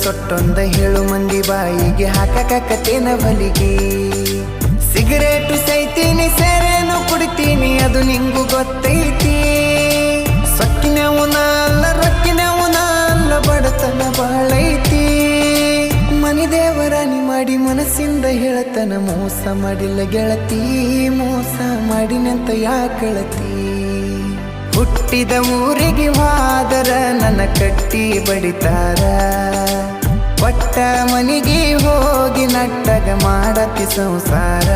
ಸೊಟ್ಟೊಂದ ಹೇಳು ಮಂದಿ ಬಾಯಿಗೆ ಹಾಕಕತ್ತೇನ ಬಲಿಗೆ ಸಿಗರೇಟು ಸೈತೀನಿ ಸೇರೇನು ಕುಡಿತೀನಿ ಅದು ನಿಂಗು ಗೊತ್ತೈತಿ ಸೊಕ್ಕಿನವನ ಅಲ್ಲ ರೊಕ್ಕಿನವನ ಅಲ್ಲ ಬಡತನ ಬಾಳೈತಿ ಮನಿ ದೇವರಾನಿ ಮಾಡಿ ಮನಸ್ಸಿಂದ ಹೇಳತನ ಮೋಸ ಮಾಡಿಲ್ಲ ಗೆಳತಿ ಮೋಸ ಮಾಡಿನಂತ ಯಾಕಳತಿ ಹುಟ್ಟಿದ ಊರಿಗೆ ಹೋದರ ನನ್ನ ಕಟ್ಟಿ ಬಡಿತಾರ ಒಟ್ಟ ಮನಿಗೆ ಹೋಗಿ ನಟ್ಟಗ ಮಾಡತಿ ಸಂಸಾರ